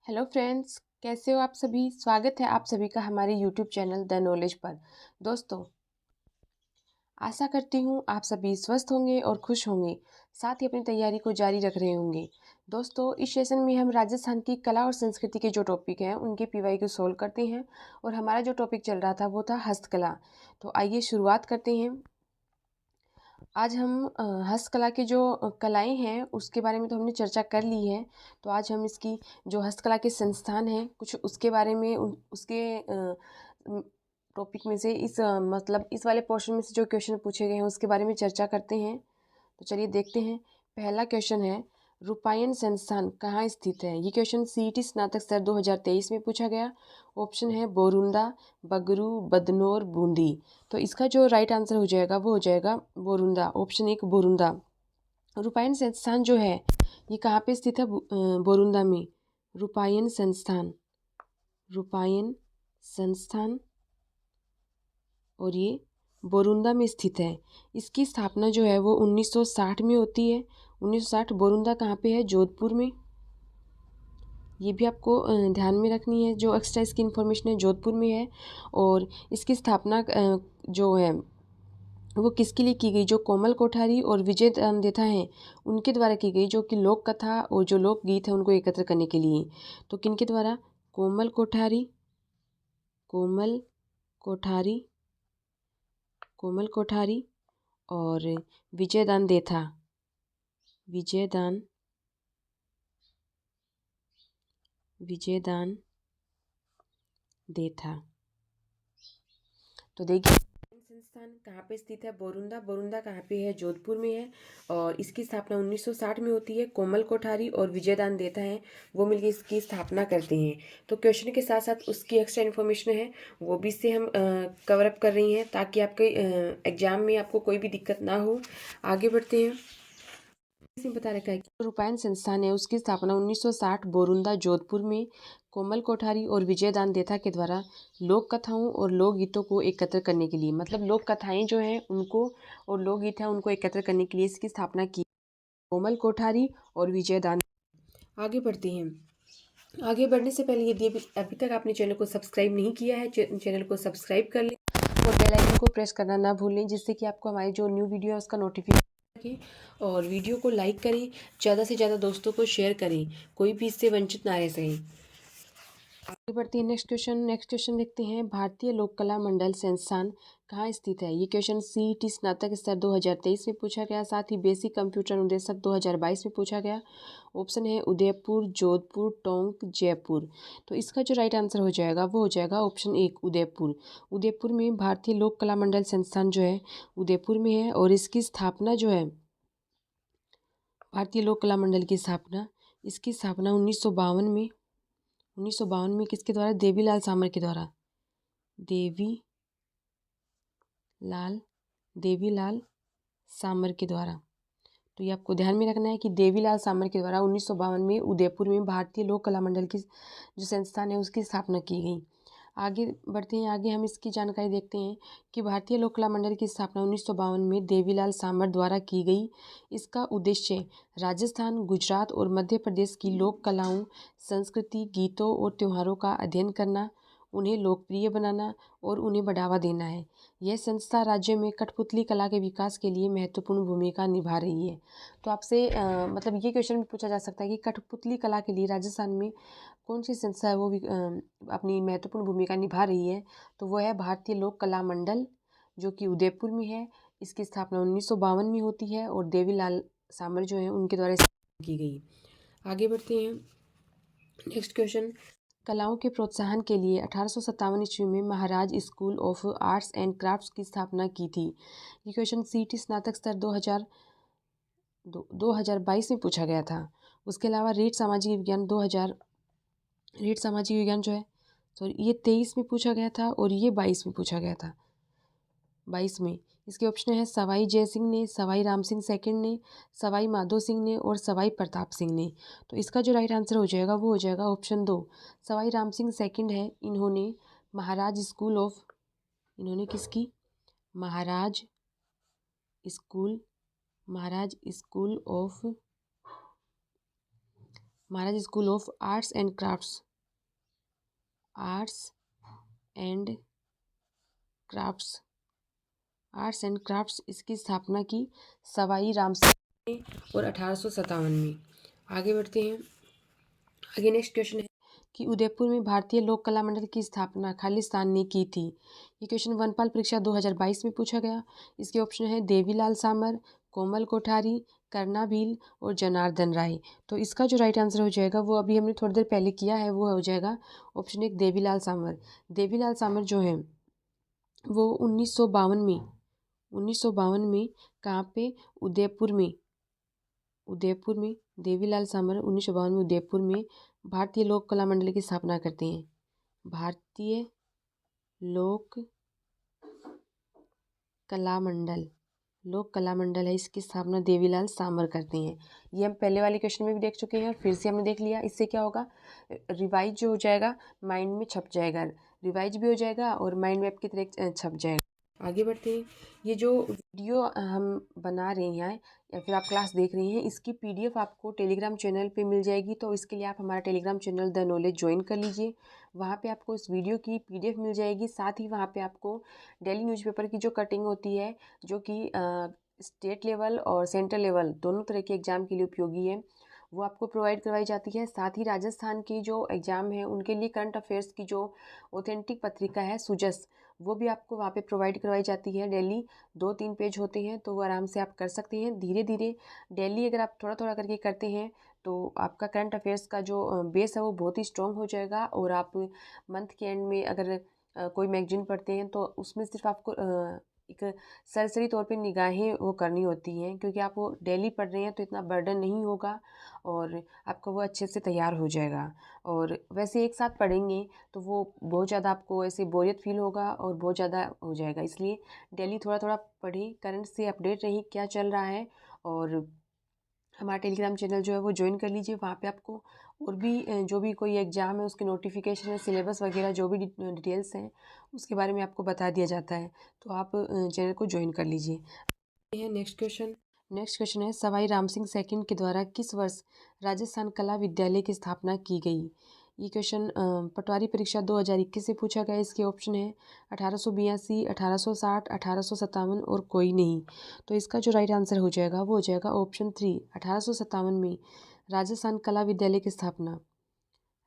Hello friends, कैसे हो आप सभी। स्वागत है आप सभी का हमारे यूट्यूब चैनल द नॉलेज पर। दोस्तों, आशा करती हूँ आप सभी स्वस्थ होंगे और खुश होंगे, साथ ही अपनी तैयारी को जारी रख रहे होंगे। दोस्तों, इस सेशन में हम राजस्थान की कला और संस्कृति के जो टॉपिक हैं उनके पीवाई को सोल्व करते हैं। और हमारा जो टॉपिक चल रहा था वो था हस्तकला। तो आइए शुरुआत करते हैं। आज हम हस्तकला की जो कलाएं हैं उसके बारे में तो हमने चर्चा कर ली है। तो आज हम इसकी जो हस्तकला के संस्थान हैं कुछ उसके बारे में उसके टॉपिक में से मतलब इस वाले पोर्शन में से जो क्वेश्चन पूछे गए हैं उसके बारे में चर्चा करते हैं। तो चलिए देखते हैं। पहला क्वेश्चन है, रूपायन संस्थान कहाँ स्थित है। ये क्वेश्चन सीईटी स्नातक स्तर 2023 में पूछा गया। ऑप्शन है बोरुंदा, बगरू, बदनौर, बूंदी। तो इसका जो राइट आंसर हो जाएगा वो हो जाएगा बोरुंदा। ऑप्शन एक बोरुंदा। रूपायन संस्थान जो है ये कहाँ पे स्थित है, बोरुंदा में। रूपायन संस्थान, रूपायन संस्थान, और ये बोरुंदा में स्थित है। इसकी स्थापना जो है वो 1960 में होती है। 1960। बोरुंदा कहाँ पे है, जोधपुर में। ये भी आपको ध्यान में रखनी है। जो एक्स्ट्रा इसकी इन्फॉर्मेशन है जोधपुर में है। और इसकी स्थापना जो है वो किसके लिए की गई, जो कोमल कोठारी और विजय देथा हैं उनके द्वारा की गई, जो कि लोक कथा और जो लोकगीत है उनको एकत्र करने के लिए। तो किनके द्वारा, कोमल कोठारी, कोमल कोठारी, कोमल कोठारी और विजयदान देथा, विजयदान, विजयदान देथा। तो देखिए संस्थान कहाँ पे स्थित है, बोरुंदा। बोरुंदा कहाँ पे है, जोधपुर में है। और इसकी स्थापना 1960 में होती है। कोमल कोठारी और विजयदान देता है वो मिलकर इसकी स्थापना करते हैं। तो क्वेश्चन के साथ साथ उसकी एक्स्ट्रा इन्फॉर्मेशन है वो भी इससे हम कवर अप कर रही हैं ताकि आपके एग्जाम में आपको कोई भी दिक्कत ना हो। आगे बढ़ते हैं। इसमें बता रखा है कि रूपायन संस्थान है उसकी स्थापना 1960 बोरुंदा जोधपुर में कोमल कोठारी और विजयदान देथा के द्वारा लोक कथाओं और लोकगीतों को एकत्र करने के लिए, मतलब लोक कथाएं जो हैं उनको और लोकगीत हैं उनको एकत्र करने के लिए इसकी स्थापना की, कोमल कोठारी और विजयदान। आगे बढ़ते हैं। आगे बढ़ने से पहले यदि अभी तक आपने चैनल को सब्सक्राइब नहीं किया है, चैनल को सब्सक्राइब कर लें और बेल आइकन को प्रेस करना ना भूलें, जिससे कि आपको हमारी जो न्यू वीडियो है उसका नोटिफिकेशन। और वीडियो को लाइक करें, ज़्यादा से ज़्यादा दोस्तों को शेयर करें, कोई भी इससे वंचित ना रह सके। आगे बढ़ते हैं। नेक्स्ट क्वेश्चन देखते हैं। भारतीय लोक कला मंडल संस्थान कहाँ स्थित है। ये क्वेश्चन सीईटी स्नातक स्तर 2023 में पूछा गया, साथ ही बेसिक कंप्यूटर अनुदेशक 2022 में पूछा गया। ऑप्शन है उदयपुर, जोधपुर, टोंक, जयपुर। तो इसका जो राइट आंसर हो जाएगा वो हो जाएगा ऑप्शन एक उदयपुर। उदयपुर में भारतीय लोक कला मंडल संस्थान जो है उदयपुर में है। और इसकी स्थापना जो है, भारतीय लोक कला मंडल की स्थापना, इसकी स्थापना 1952 में किसके द्वारा, देवीलाल सामर के द्वारा। देवीलाल सामर के द्वारा। तो ये आपको ध्यान में रखना है कि देवीलाल सामर के द्वारा 1952 में उदयपुर में भारतीय लोक कला मंडल की जो संस्थान है उसकी स्थापना की गई। आगे बढ़ते हैं। आगे हम इसकी जानकारी देखते हैं कि भारतीय लोक कला मंडल की स्थापना 1952 में देवीलाल सामर द्वारा की गई। इसका उद्देश्य राजस्थान, गुजरात और मध्य प्रदेश की लोक कलाओं, संस्कृति, गीतों और त्योहारों का अध्ययन करना, उन्हें लोकप्रिय बनाना और उन्हें बढ़ावा देना है। यह संस्था राज्य में कठपुतली कला के विकास के लिए महत्वपूर्ण भूमिका निभा रही है। तो आपसे मतलब ये क्वेश्चन भी पूछा जा सकता है कि कठपुतली कला के लिए राजस्थान में कौन सी संस्था है वो भी अपनी महत्वपूर्ण भूमिका निभा रही है। तो वो है भारतीय लोक कला मंडल, जो कि उदयपुर में है। इसकी स्थापना 1952 में होती है और देवीलाल सामर जो है उनके द्वारा की गई। आगे बढ़ते हैं। नेक्स्ट क्वेश्चन, कलाओं के प्रोत्साहन के लिए 1857 ईस्वी में Maharaj School of Arts and Crafts की स्थापना की थी। ये क्वेश्चन सीईटी स्नातक स्तर 2022 में पूछा गया था। उसके अलावा रीट सामाजिक विज्ञान जो है सॉरी ये 23 में पूछा गया था और ये 22 में पूछा गया था। 22 में इसके ऑप्शन है सवाई जय सिंह ने, सवाई राम सिंह सेकंड ने, सवाई माधो सिंह ने और सवाई प्रताप सिंह ने। तो इसका जो राइट आंसर हो जाएगा वो हो जाएगा ऑप्शन 2, सवाई राम सिंह सेकंड है। इन्होंने महाराज स्कूल ऑफ, इन्होंने किसकी, Maharaj School, Maharaj School of, Maharaj School of Arts and Crafts, Arts and Crafts, Arts and Crafts, इसकी स्थापना की सवाई रामसिंह ने और 1857 में। आगे बढ़ते हैं। आगे नेक्स्ट क्वेश्चन है कि उदयपुर में भारतीय लोक कला मंडल की स्थापना खालिस्तान ने की थी। ये क्वेश्चन वनपाल परीक्षा 2022 में पूछा गया। इसके ऑप्शन है देवीलाल सामर, कोमल कोठारी, करना भील और जनार्दन राय। तो इसका जो राइट आंसर हो जाएगा वो अभी हमने थोड़ी देर पहले किया है, वो हो जाएगा ऑप्शन 1 देवीलाल सामर। देवीलाल सामर जो है वो 1952 में कहाँ पे, उदयपुर में देवीलाल सामर 1952 में उदयपुर में भारतीय लोक कला मंडल की स्थापना करते हैं। भारतीय लोक कला मंडल है, इसकी स्थापना देवीलाल सामर करते हैं। ये हम पहले वाले क्वेश्चन में भी देख चुके हैं और फिर से हमने देख लिया। इससे क्या होगा, रिवाइज जो हो जाएगा माइंड में छप जाएगा, रिवाइज भी हो जाएगा और माइंड मैप की तरह छप जाएगा। आगे बढ़ते हैं। ये जो वीडियो हम बना रहे हैं या फिर आप क्लास देख रहे हैं, इसकी पीडीएफ आपको टेलीग्राम चैनल पे मिल जाएगी। तो इसके लिए आप हमारा Telegram channel the knowledge join कर लीजिए। वहाँ पे आपको इस वीडियो की पीडीएफ मिल जाएगी। साथ ही वहाँ पे आपको डेली न्यूज़पेपर की जो कटिंग होती है, जो कि स्टेट लेवल और सेंट्रल लेवल दोनों तरह के एग्ज़ाम के लिए उपयोगी है, वो आपको प्रोवाइड करवाई जाती है। साथ ही राजस्थान की जो एग्ज़ाम है उनके लिए करंट अफेयर्स की जो ऑथेंटिक पत्रिका है सुजस, वो भी आपको वहाँ पे प्रोवाइड करवाई जाती है। डेली 2-3 पेज होते हैं, तो वो आराम से आप कर सकते हैं। धीरे धीरे डेली अगर आप थोड़ा थोड़ा करके करते हैं तो आपका करंट अफेयर्स का जो बेस है वो बहुत ही स्ट्रॉन्ग हो जाएगा। और आप मंथ के एंड में अगर कोई मैगजीन पढ़ते हैं तो उसमें सिर्फ आपको एक सरसरी तौर पे निगाहें वो करनी होती हैं, क्योंकि आप वो डेली पढ़ रहे हैं तो इतना बर्डन नहीं होगा और आपका वो अच्छे से तैयार हो जाएगा। और वैसे एक साथ पढ़ेंगे तो वो बहुत ज़्यादा आपको ऐसे बोरियत फील होगा और बहुत ज़्यादा हो जाएगा। इसलिए डेली थोड़ा थोड़ा पढ़ें, करंट से अपडेट रहिए क्या चल रहा है। और हमारा टेलीग्राम चैनल जो है वो ज्वाइन कर लीजिए। वहाँ पे आपको और भी जो भी कोई एग्ज़ाम है उसके नोटिफिकेशन है, सिलेबस वगैरह जो भी डिटेल्स हैं उसके बारे में आपको बता दिया जाता है। तो आप चैनल को ज्वाइन कर लीजिए। ये है नेक्स्ट क्वेश्चन है सवाई राम सिंह सेकंड के द्वारा किस वर्ष राजस्थान कला विद्यालय की स्थापना की गई। ये क्वेश्चन पटवारी परीक्षा 2021 से पूछा गया। इसके ऑप्शन है 1882, 1860, 1857 और कोई नहीं। तो इसका जो राइट आंसर हो जाएगा वो हो जाएगा ऑप्शन 3 1857 में राजस्थान कला विद्यालय की स्थापना।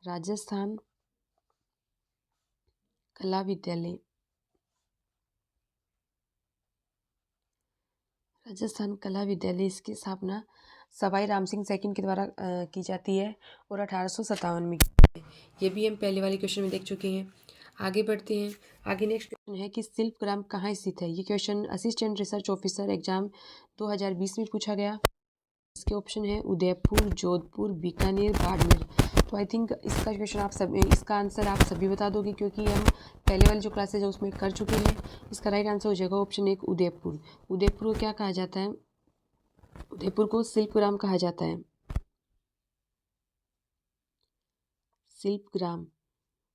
राजस्थान कला विद्यालय, राजस्थान कला विद्यालय, इसकी स्थापना सवाई राम सिंह सेकंड के द्वारा की जाती है और 1857 में की है। ये भी हम पहले वाले क्वेश्चन में देख चुके हैं। आगे बढ़ते हैं। आगे नेक्स्ट क्वेश्चन है कि शिल्पग्राम कहाँ स्थित है। ये question assistant research officer exam 2020 में पूछा गया। इसके ऑप्शन है उदयपुर, जोधपुर, बीकानेर, बाड़मेर। तो आई थिंक इसका क्वेश्चन आप सब, इसका आंसर आप सभी बता दोगे क्योंकि हम पहले वाली जो क्लासेज है उसमें कर चुके हैं। इसका राइट आंसर हो जाएगा ऑप्शन 1 उदयपुर। उदयपुर को क्या कहा जाता है, उदयपुर को शिल्पग्राम कहा जाता है। शिल्पग्राम,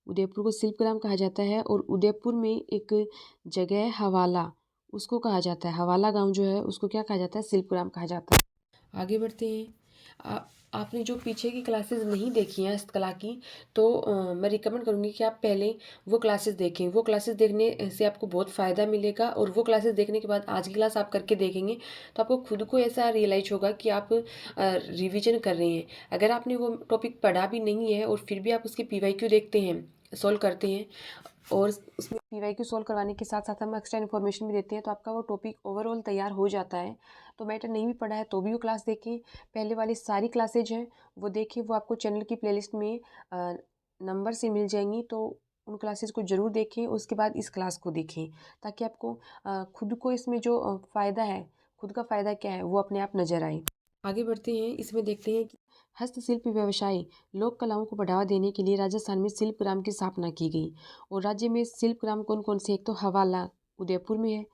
उदयपुर को शिल्पग्राम कहा जाता है। और उदयपुर में एक जगह है हवाला, उसको कहा जाता है, हवाला गांव जो है उसको क्या कहा जाता है, शिल्पग्राम कहा जाता है। आगे बढ़ते हैं। आपने जो पीछे की क्लासेस नहीं देखी हैं हस्तकला की, तो मैं रिकमेंड करूँगी कि आप पहले वो क्लासेस देखें। वो क्लासेस देखने से आपको बहुत फ़ायदा मिलेगा और वो क्लासेस देखने के बाद आज की क्लास आप करके देखेंगे तो आपको खुद को ऐसा रियलाइज होगा कि आप रिवीजन कर रहे हैं। अगर आपने वो टॉपिक पढ़ा भी नहीं है और फिर भी आप उसके PYQ देखते हैं, सॉल्व करते हैं और उसमें PYQ सॉल्व करवाने के साथ साथ हम एक्स्ट्रा इन्फॉर्मेशन भी देते हैं, तो आपका वो टॉपिक ओवरऑल तैयार हो जाता है। तो मैटर नहीं भी पढ़ा है तो भी वो क्लास देखें। पहले वाली सारी क्लासेज हैं वो देखिए, वो आपको चैनल की प्लेलिस्ट में नंबर से मिल जाएंगी। तो उन क्लासेस को ज़रूर देखें, उसके बाद इस क्लास को देखें ताकि आपको खुद को इसमें जो फ़ायदा है, खुद का फ़ायदा क्या है वो अपने आप नज़र आए। आगे बढ़ते हैं। इसमें देखते हैं कि हस्तशिल्प व्यवसाय लोक कलाओं को बढ़ावा देने के लिए राजस्थान में शिल्पग्राम की स्थापना की गई। और राज्य में शिल्पग्राम कौन कौन से, एक तो हवाला उदयपुर में है,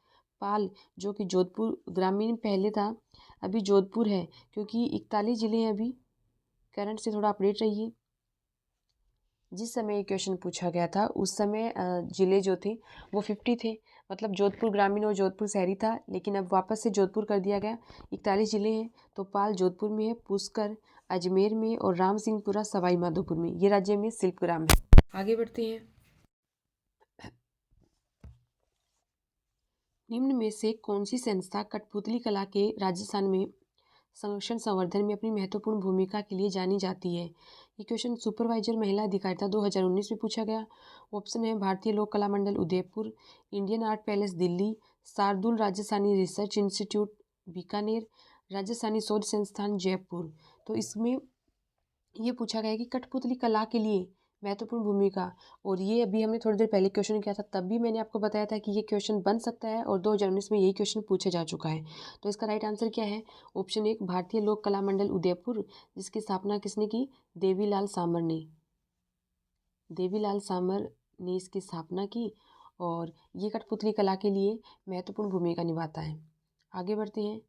पाल जो कि जोधपुर ग्रामीण पहले था, अभी जोधपुर है क्योंकि 41 ज़िले हैं अभी। करंट से थोड़ा अपडेट रहिए। जिस समय ये क्वेश्चन पूछा गया था उस समय ज़िले जो थे वो 50 थे, मतलब जोधपुर ग्रामीण और जोधपुर शहरी था, लेकिन अब वापस से जोधपुर कर दिया गया। 41 ज़िले हैं। तो पाल जोधपुर में है, पुष्कर अजमेर में और राम सिंहपुरा सवाई माधोपुर में। ये राज्य में शिल्पग्राम है। आगे बढ़ते हैं। निम्न में से कौन सी संस्था कठपुतली कला के राजस्थान में संरक्षण संवर्धन में अपनी महत्वपूर्ण भूमिका के लिए जानी जाती है? ये क्वेश्चन सुपरवाइजर महिला अधिकारिता 2019 में पूछा गया। ऑप्शन है Bharatiya Lok Kala Mandal Udaipur, Indian art palace Delhi, Shardul Rajasthani research institute Bikaner, Rajasthani Shodh Sansthan Jaipur. तो इसमें ये पूछा गया है कि कठपुतली कला के लिए महत्वपूर्ण भूमिका, और ये अभी हमने थोड़ी देर पहले क्वेश्चन किया था, तब भी मैंने आपको बताया था कि ये क्वेश्चन बन सकता है और 2019 में यही क्वेश्चन पूछा जा चुका है। तो इसका राइट आंसर क्या है? ऑप्शन 1 भारतीय लोक कला मंडल उदयपुर, जिसकी स्थापना किसने की? देवीलाल सामर ने। देवीलाल सामर ने इसकी स्थापना की और ये कठपुतली कला के लिए महत्वपूर्ण भूमिका निभाता है। आगे बढ़ते हैं।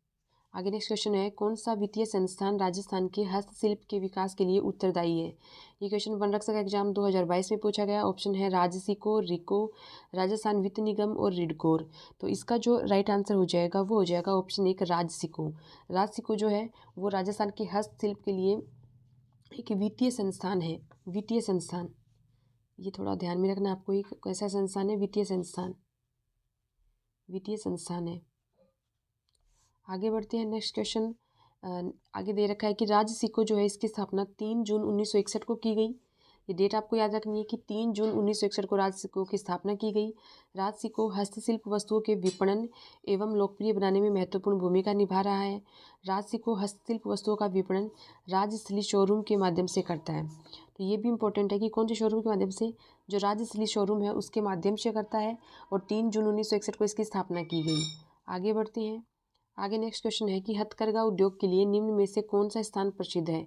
आगे नेक्स्ट क्वेश्चन है, कौन सा वित्तीय संस्थान राजस्थान के हस्तशिल्प के विकास के लिए उत्तरदायी है? ये क्वेश्चन वनरक्षक एग्जाम 2022 में पूछा गया। ऑप्शन है राजसिको, रिको, राजस्थान वित्त निगम और रिडकोर। तो इसका जो राइट आंसर हो जाएगा वो हो जाएगा ऑप्शन 1 राजसिको। राजसिको जो है वो राजस्थान के हस्तशिल्प के लिए एक वित्तीय संस्थान है। वित्तीय संस्थान, ये थोड़ा ध्यान में रखना आपको, एक कैसा संस्थान है? वित्तीय संस्थान, वित्तीय संस्थान है। आगे बढ़ते हैं। नेक्स्ट क्वेश्चन आगे दे रखा है कि राजसिको जो है इसकी स्थापना 3 जून 1961 को की गई। ये डेट आपको याद रखनी है कि 3 जून 1961 को राजसिको की स्थापना की गई। राजसिको हस्तशिल्प वस्तुओं के विपणन एवं लोकप्रिय बनाने में महत्वपूर्ण भूमिका निभा रहा है। राजसिको हस्तशिल्प वस्तुओं का विपणन राजस्थली शोरूम के माध्यम से करता है। तो ये भी इंपॉर्टेंट है कि कौन से शोरूम के माध्यम से? जो राजस्थली शोरूम है उसके माध्यम से करता है, और 3 जून 1961 को इसकी स्थापना की गई। आगे बढ़ते हैं। आगे नेक्स्ट क्वेश्चन है कि हथकरघा उद्योग के लिए निम्न में से कौन सा स्थान प्रसिद्ध है?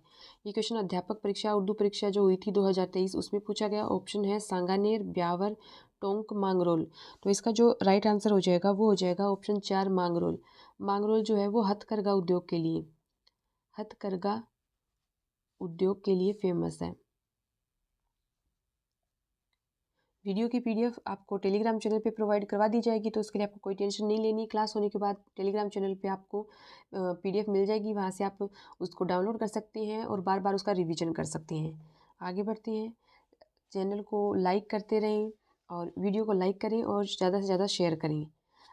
ये क्वेश्चन अध्यापक परीक्षा उर्दू परीक्षा जो हुई थी 2023 उसमें पूछा गया। ऑप्शन है सांगानेर, ब्यावर, टोंक, मांगरोल। तो इसका जो राइट आंसर हो जाएगा वो हो जाएगा ऑप्शन 4 मांगरोल। मांगरोल जो है वो हथकरघा उद्योग के लिए, हथकरघा उद्योग के लिए फेमस है। वीडियो की पीडीएफ आपको टेलीग्राम चैनल पे प्रोवाइड करवा दी जाएगी, तो उसके लिए आपको कोई टेंशन नहीं लेनी। क्लास होने के बाद टेलीग्राम चैनल पे आपको पीडीएफ मिल जाएगी, वहाँ से आप उसको डाउनलोड कर सकते हैं और बार बार उसका रिवीजन कर सकते हैं। आगे बढ़ते हैं। चैनल को लाइक करते रहें और वीडियो को लाइक करें और ज़्यादा से ज़्यादा शेयर करें।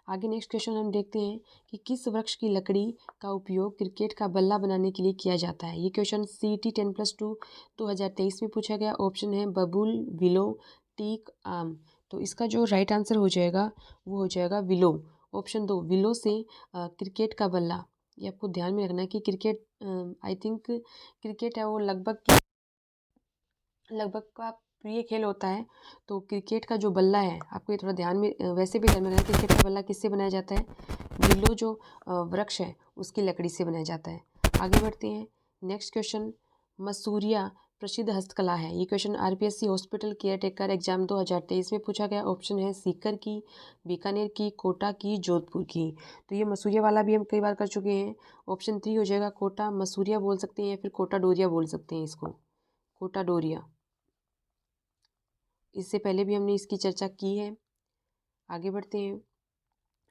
आगे नेक्स्ट क्वेश्चन हम देखते हैं कि किस वृक्ष की लकड़ी का उपयोग क्रिकेट का बल्ला बनाने के लिए किया जाता है? ये क्वेश्चन CET 10+2 2023 में पूछा गया। ऑप्शन है बबूल, विलो, टीक, आम। तो इसका जो राइट आंसर हो जाएगा वो हो जाएगा विलो। ऑप्शन 2 विलो से क्रिकेट का बल्ला। ये आपको ध्यान में रखना है कि क्रिकेट आई थिंक क्रिकेट है वो लगभग का प्रिय खेल होता है। तो क्रिकेट का जो बल्ला है आपको ये थोड़ा ध्यान में वैसे भी ध्यान में रखना है, क्रिकेट का बल्ला किससे बनाया जाता है? विलो जो वृक्ष है उसकी लकड़ी से बनाया जाता है। आगे बढ़ते हैं। नेक्स्ट क्वेश्चन, मसूरिया प्रसिद्ध हस्तकला है। ये question RPSC hospital care taker exam 2023 में पूछा गया। ऑप्शन है सीकर की, बीकानेर की, कोटा की, जोधपुर की। तो ये मसूरिया वाला भी हम कई बार कर चुके हैं। ऑप्शन 3 हो जाएगा कोटा मसूरिया बोल सकते हैं या फिर कोटा डोरिया बोल सकते हैं इसको, कोटा डोरिया। इससे पहले भी हमने इसकी चर्चा की है। आगे बढ़ते हैं।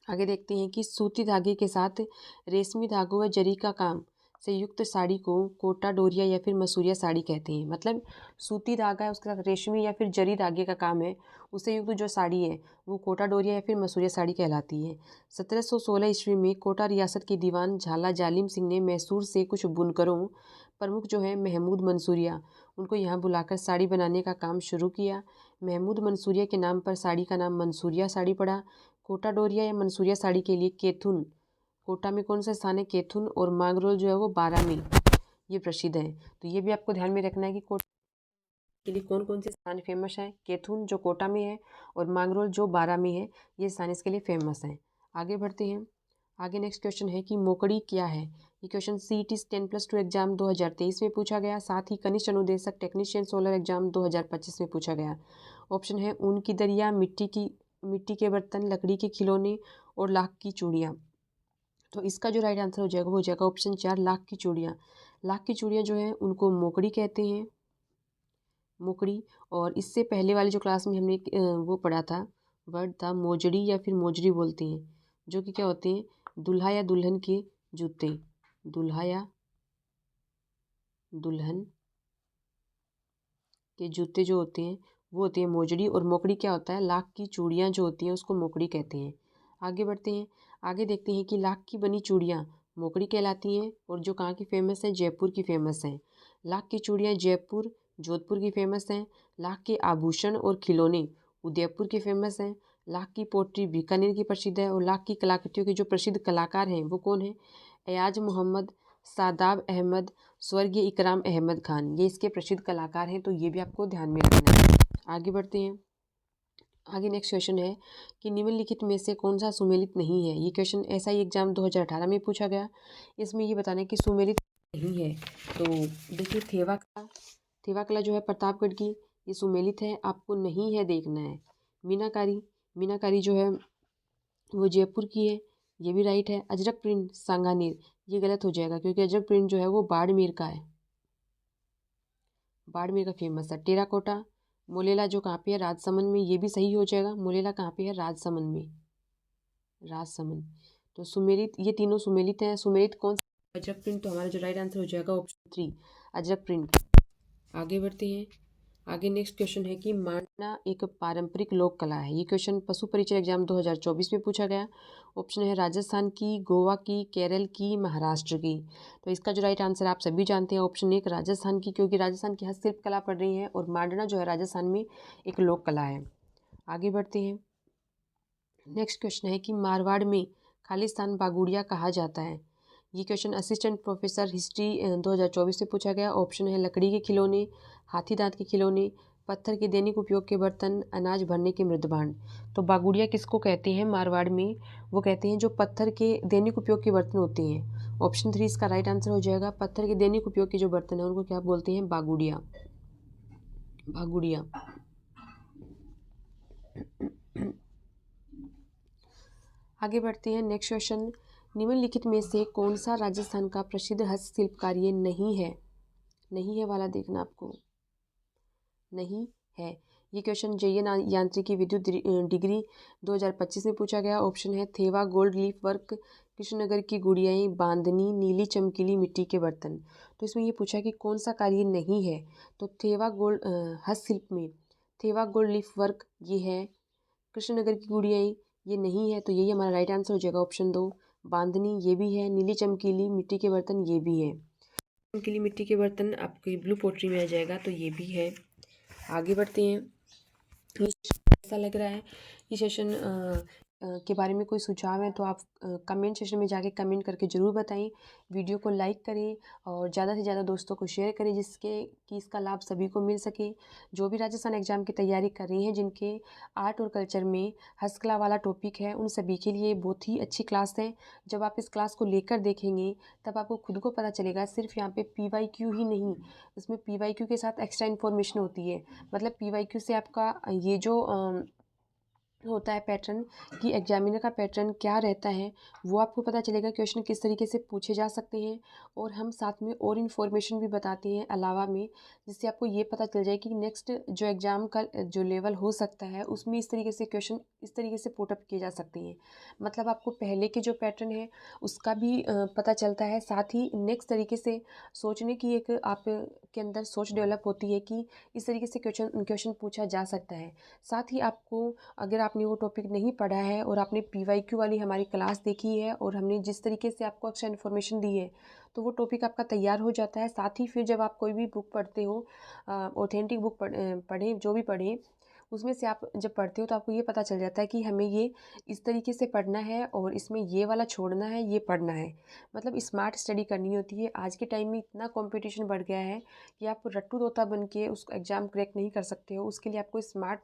आगे देखते हैं कि सूती धागे के साथ रेशमी धागों व जरी का काम से युक्त साड़ी को कोटा डोरिया या फिर मसूरिया साड़ी कहते हैं। मतलब सूती धागा है उसके साथ रेशमी या फिर जरी धागे का काम है, उससे युक्त जो साड़ी है वो कोटा डोरिया या फिर मसूरिया साड़ी कहलाती है। 1716 ईस्वी में कोटा रियासत के दीवान झाला जालिम सिंह ने मैसूर से कुछ बुनकरों, प्रमुख जो है महमूद मंसूरिया, उनको यहाँ बुलाकर साड़ी बनाने का काम शुरू किया। महमूद मंसूरिया के नाम पर साड़ी का नाम मंसूरिया साड़ी पड़ा। कोटा डोरिया या मंसूरिया साड़ी के लिए केथुन, कोटा में कौन सा स्थान है? केथुन। और मांगरोल जो है वो बारामी, ये प्रसिद्ध है। तो ये भी आपको ध्यान में रखना है कि कोटा के लिए कौन कौन से स्थान फेमस है। केथुन जो कोटा में है और मांगरोल जो बारा में है, ये स्थान इसके लिए फेमस है। आगे बढ़ते हैं। आगे नेक्स्ट क्वेश्चन है कि मोकड़ी क्या है? ये क्वेश्चन CET 10+2 एग्जाम 2023 में पूछा गया। साथ ही कनिष्ठ अनुदेशक टेक्नीशियन सोलर एग्जाम 2025 में पूछा गया। ऑप्शन है ऊन की दरिया, मिट्टी के बर्तन, लकड़ी के खिलौने और लाख की चूड़ियाँ। तो इसका जो राइट आंसर हो जाएगा वो हो जाएगा ऑप्शन 4 लाख की चूड़ियाँ। लाख की चूड़ियाँ जो है उनको मोकड़ी कहते हैं, मोकड़ी। और इससे पहले वाली जो क्लास में हमने वो पढ़ा था, वर्ड था मोजड़ी या फिर मोजरी बोलते हैं, जो कि क्या होते हैं? दूल्हा या दुल्हन के जूते, दूल्हा या दुल्हन के जूते जो होते हैं वो होती है मोजड़ी, और मोकड़ी क्या होता है, लाख की चूड़ियाँ जो होती हैं उसको मोकड़ी कहते हैं। आगे बढ़ते हैं, आगे देखते हैं कि लाख की बनी चूड़ियाँ मोकड़ी कहलाती हैं, और जो कहाँ की फेमस है, जयपुर की फेमस हैं। लाख की चूड़ियाँ जयपुर जोधपुर की फेमस हैं। लाख के आभूषण और खिलौने उदयपुर के फेमस हैं। लाख की पोट्री बीकानेर की प्रसिद्ध है, और लाख की कलाकृतियों के जो प्रसिद्ध कलाकार हैं वो कौन है, एयाज मोहम्मद, सादाब अहमद, स्वर्गीय इकराम अहमद खान, ये इसके प्रसिद्ध कलाकार हैं, तो ये भी आपको ध्यान में रखना है। आगे बढ़ते हैं, आगे नेक्स्ट क्वेश्चन है कि निम्नलिखित में से कौन सा सुमेलित नहीं है। ये क्वेश्चन SI एग्जाम 2018 में पूछा गया। इसमें ये बताना है कि सुमेलित नहीं है। तो देखिए, थेवा कला जो है प्रतापगढ़ की, ये सुमेलित है, आपको नहीं है देखना है। मीनाकारी जो है वो जयपुर की है, ये भी राइट है। अजरक प्रिंट सांगानेर, ये गलत हो जाएगा क्योंकि अजरक प्रिंट जो है वो बाड़मेर का है, बाड़मेर का फेमस है। टेराकोटा मोलेला जो कहाँ पे है, राजसमंद में, ये भी सही हो जाएगा। मोलेला कहाँ पे है, राजसमंद में, राजसमंद। तो सुमेलित, ये तीनों सुमेलित हैं। सुमेलित कौन सा, अजरक प्रिंट, तो हमारा जो राइट आंसर हो जाएगा ऑप्शन 3 अजरक प्रिंट। आगे बढ़ते हैं, आगे नेक्स्ट क्वेश्चन है कि मांडना एक पारंपरिक लोक कला है। ये क्वेश्चन पशु परीक्षा एग्जाम 2024 में पूछा गया। ऑप्शन है राजस्थान की, गोवा की, केरल की, महाराष्ट्र की। तो इसका जो राइट आंसर आप सभी जानते हैं, ऑप्शन 1 राजस्थान की, क्योंकि राजस्थान की हस्तशिल्प कला पढ़ रही है और मांडना जो है राजस्थान में एक लोक कला है। आगे बढ़ते हैं, नेक्स्ट क्वेश्चन है कि मारवाड़ में खालिस्तान बागुड़िया कहा जाता है। ये क्वेश्चन असिस्टेंट प्रोफेसर हिस्ट्री 2024 से पूछा गया। ऑप्शन है लकड़ी के खिलौने, हाथी दांत के खिलौने, पत्थर के दैनिक उपयोग के बर्तन, अनाज भरने के मृदभांड। तो बागुड़िया किसको कहते हैं मारवाड़ में, वो कहते हैं जो पत्थर के दैनिक उपयोग के बर्तन होते हैं। ऑप्शन 3 इसका राइट आंसर हो जाएगा। पत्थर के दैनिक उपयोग के जो बर्तन हैं उनको क्या बोलते हैं, बागुड़िया, बागुड़िया। आगे बढ़ते हैं, नेक्स्ट क्वेश्चन, निम्नलिखित में से कौन सा राजस्थान का प्रसिद्ध हस्तशिल्प कार्य नहीं है। नहीं है वाला देखना आपको, नहीं है। ये क्वेश्चन JN यांत्रिकी विद्युत डिग्री 2025 में पूछा गया। ऑप्शन है Thewa gold leaf work, Krishnanagar की गुड़ियाएँ, बांधनी, नीली चमकीली मिट्टी के बर्तन। तो इसमें ये पूछा कि कौन सा कार्य नहीं है, तो थेवा गोल्ड हस्तशिल्प में थेवा गोल्ड लीफ वर्क ये है, कृष्णनगर की गुड़ियाएँ ये नहीं है, तो यही हमारा राइट आंसर हो जाएगा ऑप्शन 2। बांधनी ये भी है, नीली चमकीली मिट्टी के बर्तन ये भी है। चमकीली मिट्टी के बर्तन आपके ब्लू पोट्री में आ जाएगा, तो ये भी है। आगे बढ़ते हैं, ऐसा लग रहा है कि सेशन के बारे में कोई सुझाव है तो आप कमेंट सेशन में जाके कमेंट करके ज़रूर बताएं। वीडियो को लाइक करें और ज़्यादा से ज़्यादा दोस्तों को शेयर करें जिसके कि इसका लाभ सभी को मिल सके। जो भी राजस्थान एग्जाम की तैयारी कर रही हैं, जिनके आर्ट और कल्चर में हस्तकला वाला टॉपिक है, उन सभी के लिए बहुत ही अच्छी क्लास है। जब आप इस क्लास को लेकर देखेंगे तब आपको खुद को पता चलेगा, सिर्फ यहाँ पे PYQ ही नहीं, इसमें PYQ के साथ एक्स्ट्रा इन्फॉर्मेशन होती है। मतलब PYQ से आपका ये जो होता है पैटर्न, कि एग्जामिनर का पैटर्न क्या रहता है, वो आपको पता चलेगा, क्वेश्चन किस तरीके से पूछे जा सकते हैं। और हम साथ में और इन्फॉर्मेशन भी बताते हैं अलावा में, जिससे आपको ये पता चल जाए कि नेक्स्ट जो एग्ज़ाम का जो लेवल हो सकता है उसमें इस तरीके से क्वेश्चन इस तरीके से पुटअप किए जा सकते हैं। मतलब आपको पहले के जो पैटर्न है उसका भी पता चलता है, साथ ही नेक्स्ट तरीके से सोचने की एक आप के अंदर सोच डेवलप होती है कि इस तरीके से क्वेश्चन पूछा जा सकता है। साथ ही आपको, अगर आपने वो टॉपिक नहीं पढ़ा है और आपने PYQ वाली हमारी क्लास देखी है और हमने जिस तरीके से आपको एक्स्ट्रा इन्फॉर्मेशन दी है, तो वो टॉपिक आपका तैयार हो जाता है। साथ ही फिर जब आप कोई भी बुक पढ़ते हो, ऑथेंटिक बुक पढ़ें जो भी पढ़ें, उसमें से आप जब पढ़ते हो तो आपको ये पता चल जाता है कि हमें ये इस तरीके से पढ़ना है और इसमें ये वाला छोड़ना है, ये पढ़ना है। मतलब स्मार्ट स्टडी करनी होती है। आज के टाइम में इतना कंपटीशन बढ़ गया है कि आप रट्टू तोता बन के उस एग्ज़ाम क्रैक नहीं कर सकते हो। उसके लिए आपको स्मार्ट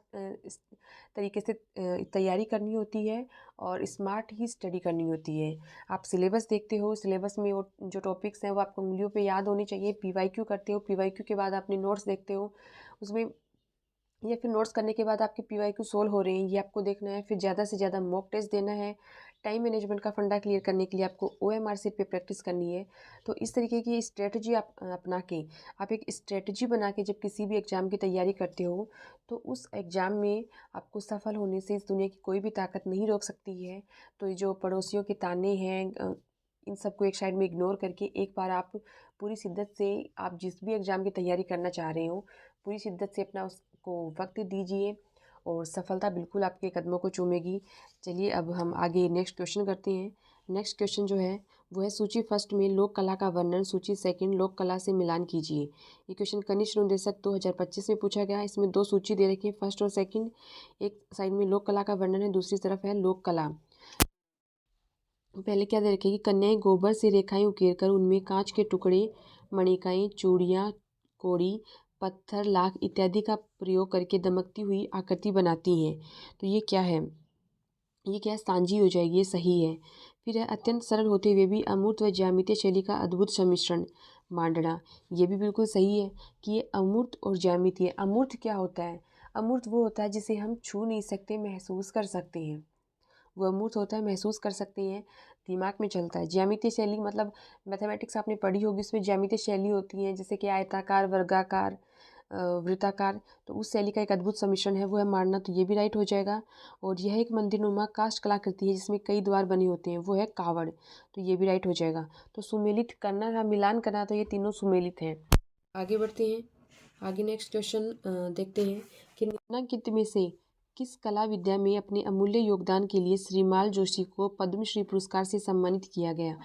तरीके से तैयारी करनी होती है और स्मार्ट ही स्टडी करनी होती है। आप सिलेबस देखते हो, सिलेबस में वो जो टॉपिक्स हैं वो आपको उंगलियों पे याद होनी चाहिए। PYQ करते हो, PYQ के बाद अपने नोट्स देखते हो उसमें, या फिर नोट्स करने के बाद आपके PYQ सोल्व हो रहे हैं ये आपको देखना है। फिर ज़्यादा से ज़्यादा मॉक टेस्ट देना है। टाइम मैनेजमेंट का फंडा क्लियर करने के लिए आपको OMR शीट पे प्रैक्टिस करनी है। तो इस तरीके की स्ट्रेटजी आप अपना के, आप एक स्ट्रेटजी बना के जब किसी भी एग्ज़ाम की तैयारी करते हो तो उस एग्ज़ाम में आपको सफल होने से इस दुनिया की कोई भी ताकत नहीं रोक सकती है। तो ये जो पड़ोसियों के ताने हैं, इन सबको एक साइड में इग्नोर करके एक बार आप पूरी शिद्दत से, आप जिस भी एग्ज़ाम की तैयारी करना चाह रहे हो, पूरी शिद्दत से अपना उसको वक्त दीजिए और सफलता बिल्कुल आपके कदमों को चूमेगी। चलिए अब हम आगे नेक्स्ट क्वेश्चन करते हैं। नेक्स्ट क्वेश्चन जो है वो है, सूची फर्स्ट में लोक कला का वर्णन सूची सेकंड लोक कला से मिलान कीजिए। ये क्वेश्चन कनिष्ठ अनुदेशक 2025 में पूछा गया। इसमें दो सूची दे रखी है, फर्स्ट और सेकंड। एक साइड में लोक कला का वर्णन है, दूसरी तरफ है लोक कला। पहले क्या दे रखे कि कन्याएं गोबर से रेखाएं उकेरकर उनमें कांच के टुकड़े, मणिकाएं, चूड़ियाँ, कोड़ी, पत्थर, लाख इत्यादि का प्रयोग करके दमकती हुई आकृति बनाती हैं। तो ये क्या है? ये क्या है? सांझी हो जाएगी, ये सही है। फिर है, अत्यंत सरल होते हुए भी अमूर्त व ज्यामितीय शैली का अद्भुत सम्मिश्रण मांडना। ये भी बिल्कुल सही है कि ये अमूर्त और ज्यामितीय। अमूर्त क्या होता है? अमूर्त वो होता है जिसे हम छू नहीं सकते, महसूस कर सकते हैं। वो अमूर्त होता है, महसूस कर सकते हैं, दिमाग में चलता है। ज्यामितीय शैली मतलब मैथमेटिक्स आपने पढ़ी होगी, उसमें ज्यामितीय शैली होती है जैसे कि आयताकार, वर्गाकार, वृत्ताकार। तो उस शैली का एक अद्भुत सम्मिश्रण है, वो है मारना। तो ये भी राइट हो जाएगा। और यह एक मंदिरनुमा काष्ठ कलाकृति है जिसमें कई द्वार बने होते हैं, वो है कावड़। तो ये भी राइट हो जाएगा। तो सुमेलित करना था, मिलान करना, तो ये तीनों सुमेलित हैं। आगे बढ़ते हैं। आगे नेक्स्ट क्वेश्चन देखते हैं कि निम्नलिखित में से किस कला विद्या में अपने अमूल्य योगदान के लिए श्रीमाल जोशी को पद्मश्री पुरस्कार से सम्मानित किया गया।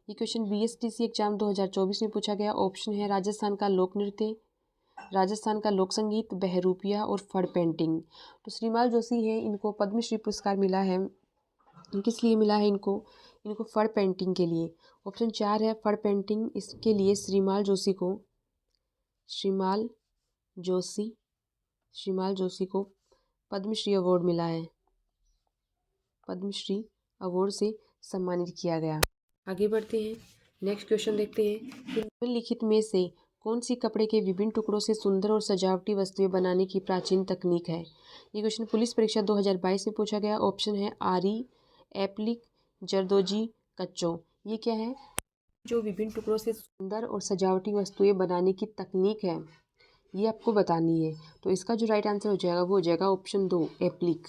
ये क्वेश्चन बीएसटीसी एग्जाम 2024 में पूछा गया। ऑप्शन है राजस्थान का लोक नृत्य, राजस्थान का लोक संगीत, बहरूपिया और फड़ पेंटिंग। तो श्रीमाल जोशी हैं, इनको पद्मश्री पुरस्कार मिला है। किस लिए मिला है इनको? इनको फड़ पेंटिंग के लिए। ऑप्शन 4 है फड़ पेंटिंग। इसके लिए श्रीमाल जोशी को पद्मश्री अवार्ड मिला है, पद्मश्री अवार्ड से सम्मानित किया गया। आगे बढ़ते हैं। नेक्स्ट क्वेश्चन देखते हैं कि निम्नलिखित में से कौन सी कपड़े के विभिन्न टुकड़ों से सुंदर और सजावटी वस्तुएं बनाने की प्राचीन तकनीक है। ये क्वेश्चन पुलिस परीक्षा 2022 में पूछा गया। ऑप्शन है आरी, एप्लिक, जरदोजी, कच्चो। ये क्या है? जो विभिन्न टुकड़ों से सुंदर और सजावटी वस्तुएं बनाने की तकनीक है, ये आपको बतानी है। तो इसका जो राइट आंसर हो जाएगा वो हो जाएगा ऑप्शन 2, एप्लिक।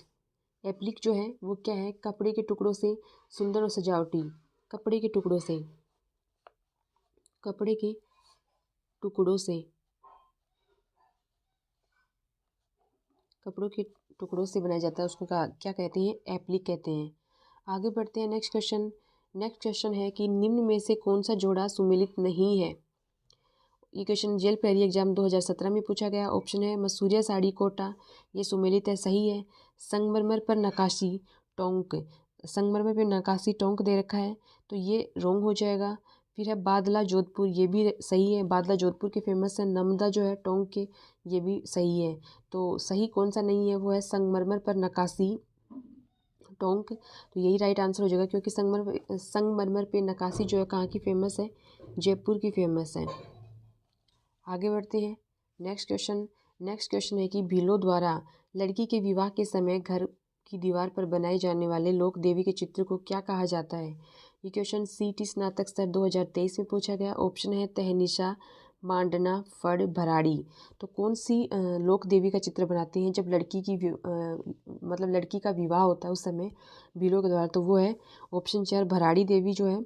एप्लिक जो है वो क्या है? कपड़े के टुकड़ों से सुंदर और सजावटी, कपड़े के टुकड़ों से बनाया जाता है, उसको क्या कहते हैं? एप्लिक कहते हैं। आगे बढ़ते हैं। नेक्स्ट क्वेश्चन है कि निम्न में से कौन सा जोड़ा सुमेलित नहीं है। ये क्वेश्चन जेल पहली एग्जाम 2017 में पूछा गया। ऑप्शन है मसूरिया साड़ी कोटा, ये सुमेलित है, सही है। संगमरमर पर नकाशी टोंक, संगमरमर पर नकाशी टोंक दे रखा है, तो ये रोंग हो जाएगा। फिर है बादला जोधपुर, ये भी सही है, बादला जोधपुर के फेमस है। नमदा जो है टोंक के, ये भी सही है। तो सही कौन सा नहीं है? वो है संगमरमर पर नकाशी टोंक। तो यही राइट आंसर हो जाएगा, क्योंकि संगमरमर पे नकाशी जो है कहाँ की फेमस है? जयपुर की फेमस है। आगे बढ़ते हैं। नेक्स्ट क्वेश्चन है कि भीलों द्वारा लड़की के विवाह के समय घर की दीवार पर बनाए जाने वाले लोक देवी के चित्र को क्या कहा जाता है। ये क्वेश्चन सीटी स्नातक स्तर 2023 में पूछा गया। ऑप्शन है तहनीशा, मांडना, फड़, भराड़ी। तो कौन सी लोक देवी का चित्र बनाते हैं जब मतलब लड़की का विवाह होता है उस समय भीलों के द्वारा? तो वो है ऑप्शन 4, भराड़ी देवी जो है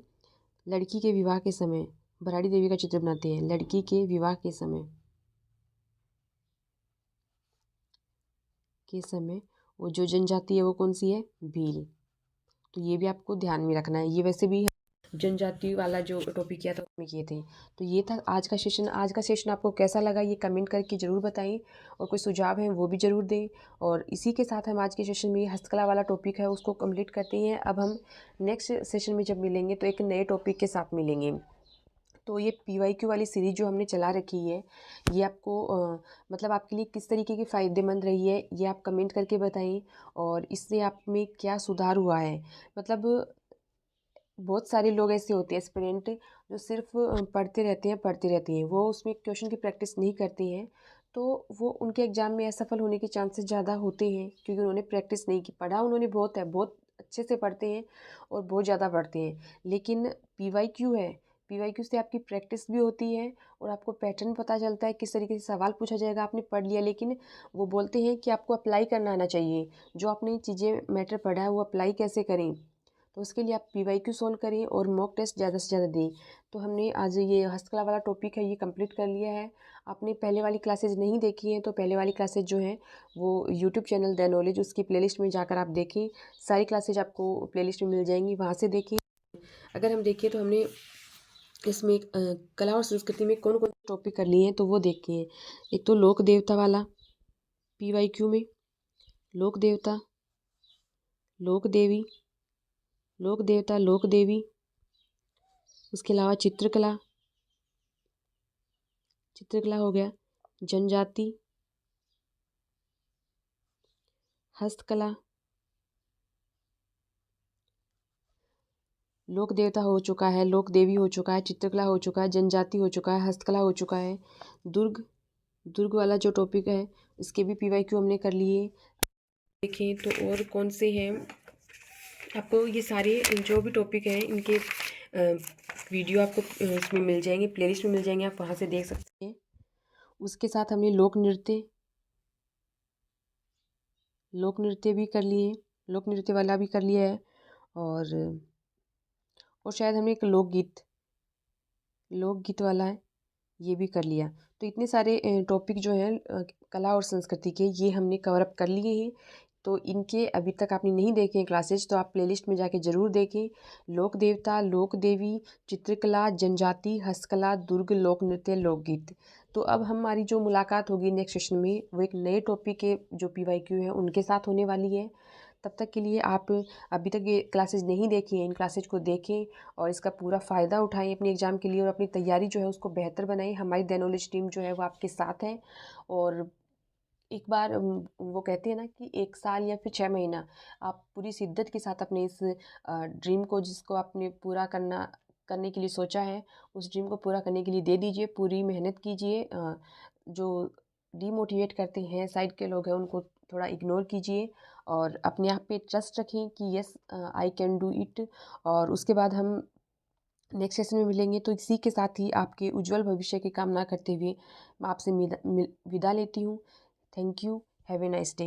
लड़की के विवाह के समय भराड़ी देवी का चित्र बनाते हैं, लड़की के विवाह के समय वो जो जनजाति है वो कौन सी है? भील। तो ये भी आपको ध्यान में रखना है। ये वैसे भी जनजाति वाला जो टॉपिक किया था उसमें किए थे। तो ये था आज का सेशन आपको कैसा लगा ये कमेंट करके ज़रूर बताएं, और कोई सुझाव हैं वो भी ज़रूर दें। और इसी के साथ हम आज के सेशन में हस्तकला वाला टॉपिक है उसको कंप्लीट करते हैं। अब हम नेक्स्ट सेशन में जब मिलेंगे तो एक नए टॉपिक के साथ मिलेंगे। तो ये PYQ वाली सीरीज़ जो हमने चला रखी है, ये आपको मतलब आपके लिए किस तरीके की फ़ायदेमंद रही है ये आप कमेंट करके बताएं, और इससे आप में क्या सुधार हुआ है। मतलब बहुत सारे लोग ऐसे होते हैं एस्पिरेंट जो सिर्फ पढ़ते रहते हैं, वो उसमें क्वेश्चन की प्रैक्टिस नहीं करते हैं। तो वो उनके एग्ज़ाम में असफल होने के चांसेस ज़्यादा होते हैं, क्योंकि उन्होंने प्रैक्टिस नहीं की। पढ़ा उन्होंने बहुत है, बहुत अच्छे से पढ़ते हैं और बहुत ज़्यादा पढ़ते हैं, लेकिन PYQ से आपकी प्रैक्टिस भी होती है और आपको पैटर्न पता चलता है किस तरीके से सवाल पूछा जाएगा। आपने पढ़ लिया, लेकिन वो बोलते हैं कि आपको अप्लाई करना आना चाहिए, जो आपने चीज़ें मैटर पढ़ा है वो अप्लाई कैसे करें। तो उसके लिए आप PYQ सॉल्व करें और मॉक टेस्ट ज़्यादा से ज़्यादा दें। तो हमने आज ये हस्तकला वाला टॉपिक है ये कंप्लीट कर लिया है। आपने पहले वाली क्लासेज नहीं देखी हैं तो पहले वाली क्लासेज जो हैं वो यूट्यूब चैनल द नॉलेज उसकी प्लेलिस्ट में जाकर आप देखें। सारी क्लासेज आपको प्लेलिस्ट में मिल जाएंगी, वहाँ से देखें। अगर हम देखें तो हमने इसमें कला और संस्कृति में कौन कौन टॉपिक कर लिए हैं तो वो देखे हैं। एक तो लोक देवता वाला PYQ में, लोक देवता, लोक देवी, लोक देवता, लोक देवी। उसके अलावा चित्रकला, चित्रकला हो गया, जनजाति, हस्तकला, लोक देवता हो चुका है, लोक देवी हो चुका है, चित्रकला हो चुका है, जनजाति हो चुका है, हस्तकला हो चुका है। दुर्ग, दुर्ग वाला जो टॉपिक है इसके भी PYQ हमने कर लिए। देखें तो और कौन से हैं, आपको ये सारे जो भी टॉपिक हैं इनके वीडियो आपको इसमें मिल जाएंगे, प्लेलिस्ट में मिल जाएंगे, आप वहाँ से देख सकते हैं। उसके साथ हमने लोक नृत्य, लोक नृत्य भी कर लिए, लोक नृत्य वाला भी कर लिया है। और शायद हमने एक लोकगीत, लोकगीत वाला है ये भी कर लिया। तो इतने सारे टॉपिक जो हैं कला और संस्कृति के ये हमने कवर अप कर लिए हैं। तो इनके अभी तक आपने नहीं देखे हैं क्लासेज तो आप प्लेलिस्ट में जाके ज़रूर देखें। लोक देवता, लोक देवी, चित्रकला, जनजाति, हस्तकला, दुर्ग, लोक नृत्य, लोकगीत। तो अब हमारी जो मुलाकात होगी नेक्स्ट सेशन में वो एक नए टॉपिक के जो PYQ है उनके साथ होने वाली है। तब तक के लिए आप अभी तक ये क्लासेज नहीं देखी हैं इन क्लासेज को देखें और इसका पूरा फ़ायदा उठाएं अपने एग्ज़ाम के लिए और अपनी तैयारी जो है उसको बेहतर बनाएं। हमारी द नॉलेज टीम जो है वो आपके साथ है। और एक बार वो कहते हैं ना कि 1 साल या फिर 6 महीना आप पूरी शिद्दत के साथ अपने इस ड्रीम को जिसको आपने पूरा करने के लिए सोचा है उस ड्रीम को पूरा करने के लिए दे दीजिए, पूरी मेहनत कीजिए। जो डीमोटिवेट करते हैं साइड के लोग हैं उनको थोड़ा इग्नोर कीजिए और अपने आप पे ट्रस्ट रखें कि yes I can do it. और उसके बाद हम नेक्स्ट सेशन में मिलेंगे। तो इसी के साथ ही आपके उज्जवल भविष्य की कामना करते हुए मैं आपसे विदा लेती हूँ। Thank you. Have a nice day.